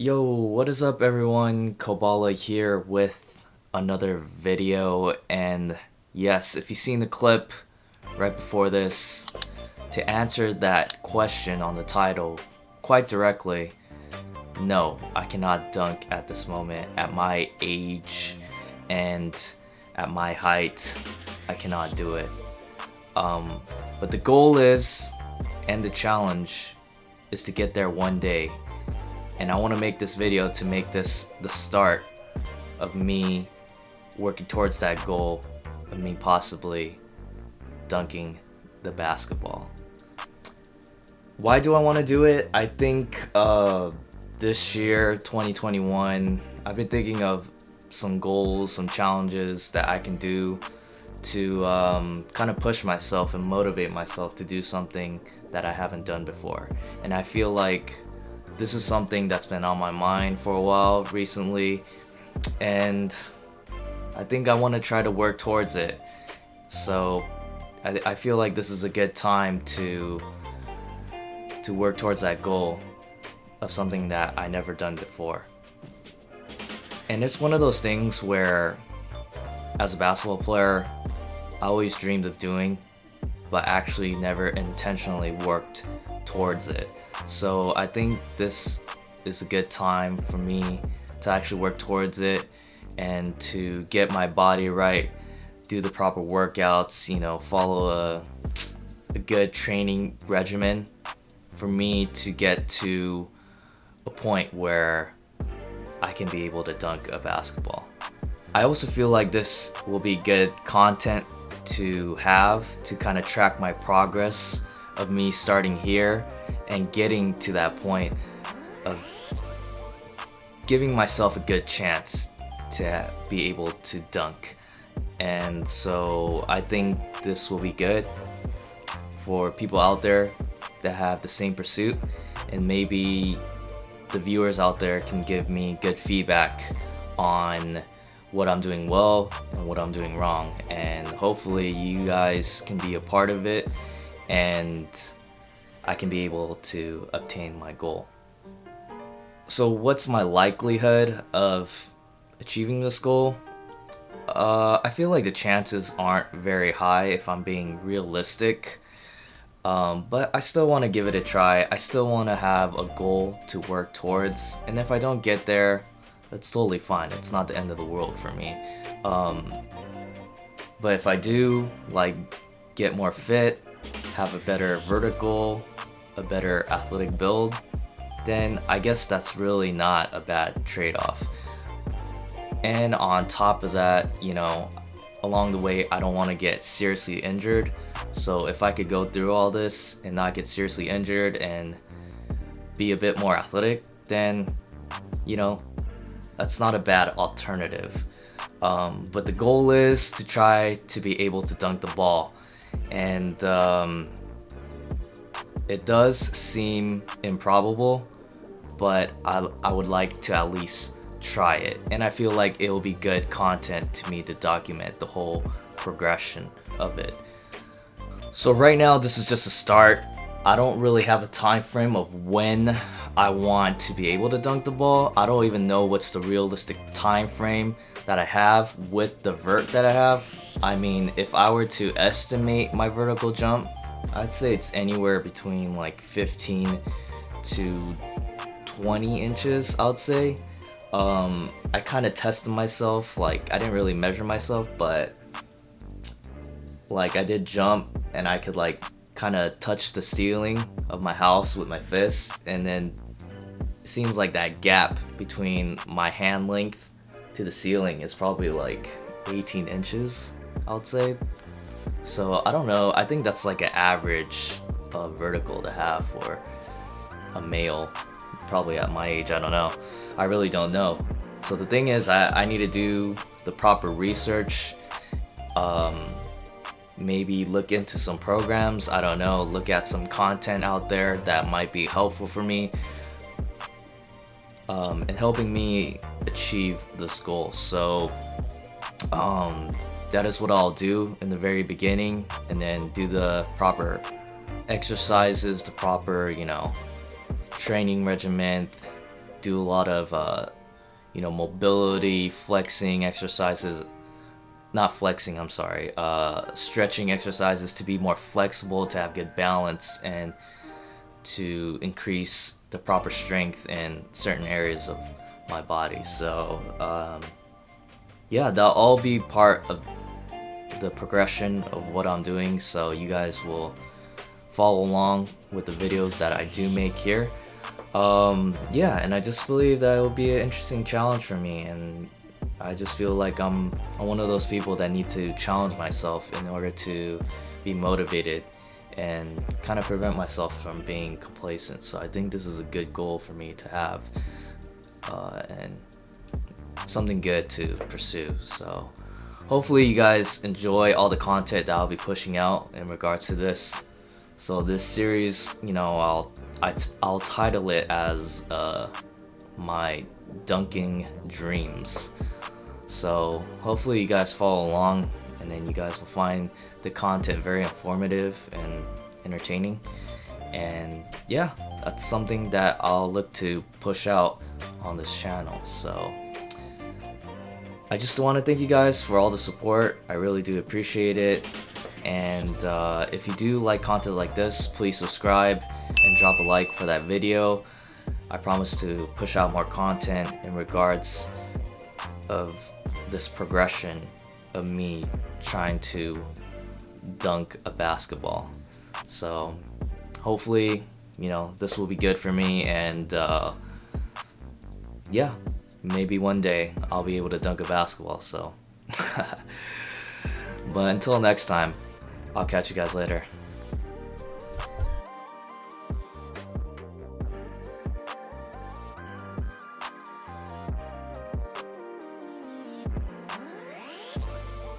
Yo, what is up everyone? Koballa here with another video, and yes, if you've seen the clip right before this, to answer that question on the title quite directly, no, I cannot dunk at this moment. At my age and at my height, I cannot do it. But the goal is, and the challenge, is to get there one day. And I want to make this video to make this the start of me working towards that goal of me possibly dunking the basketball. Why do I want to do it? I think this year, 2021, I've been thinking of some goals, some challenges that I can do to kind of push myself and motivate myself to do something that I haven't done before. And I feel like this is something that's been on my mind for a while recently, and I think I want to try to work towards it. So I feel like this is a good time to work towards that goal of something that I never done before. And it's one of those things where, as a basketball player, I always dreamed of doing, but actually never intentionally worked towards it. So I think this is a good time for me to actually work towards it and to get my body right, do the proper workouts, follow a good training regimen for me to get to a point where I can be able to dunk a basketball. I also feel like this will be good content to have to kind of track my progress of me starting here and getting to that point of giving myself a good chance to be able to dunk. And so I think this will be good for people out there that have the same pursuit, and maybe the viewers out there can give me good feedback on what I'm doing well and what I'm doing wrong, and hopefully you guys can be a part of it and I can be able to obtain my goal. So what's my likelihood of achieving this goal? I feel like the chances aren't very high if I'm being realistic, but I still want to give it a try. I still want to have a goal to work towards, and if I don't get there, that's totally fine. It's not the end of the world for me. But if I do, get more fit, have a better vertical, a better athletic build, then I guess that's really not a bad trade-off. And on top of that, along the way, I don't want to get seriously injured. So if I could go through all this and not get seriously injured and be a bit more athletic, then, that's not a bad alternative. But the goal is to try to be able to dunk the ball. And it does seem improbable, but I would like to at least try it. And I feel like it will be good content to me to document the whole progression of it. So right now, this is just a start. I don't really have a time frame of when I want to be able to dunk the ball. I don't even know what's the realistic time frame that I have with the vert that I have. I mean, if I were to estimate my vertical jump, I'd say it's anywhere between 15 to 20 inches, I would say. I kind of tested myself, I didn't really measure myself, but I did jump and I could kind of touch the ceiling of my house with my fist, and then it seems like that gap between my hand length to the ceiling is probably 18 inches, I would say. So I don't know, I think that's an average vertical to have for a male, probably at my age. I don't know, I really don't know. So the thing is, I need to do the proper research, maybe look into some programs, I don't know, look at some content out there that might be helpful for me in helping me achieve this goal. So that is what I'll do in the very beginning, and then do the proper exercises, the proper, training regimen, do a lot of mobility, flexing exercises. Not flexing, I'm sorry. Stretching exercises to be more flexible, to have good balance, and to increase the proper strength in certain areas of my body. So yeah, that'll all be part of the progression of what I'm doing, so you guys will follow along with the videos that I do make here. Yeah, and I just believe that it will be an interesting challenge for me, and I just feel like I'm one of those people that need to challenge myself in order to be motivated and kind of prevent myself from being complacent. So I think this is a good goal for me to have, and something good to pursue. So hopefully you guys enjoy all the content that I'll be pushing out in regards to this. So this series, I'll title it as my dunking dreams. So hopefully you guys follow along, and then you guys will find the content very informative and entertaining. And yeah, that's something that I'll look to push out on this channel. So I just want to thank you guys for all the support. I really do appreciate it. And if you do like content like this, please subscribe and drop a like for that video. I promise to push out more content in regards of this progression of me trying to dunk a basketball. So hopefully, this will be good for me, and yeah, maybe one day I'll be able to dunk a basketball. So but until next time, I'll catch you guys later.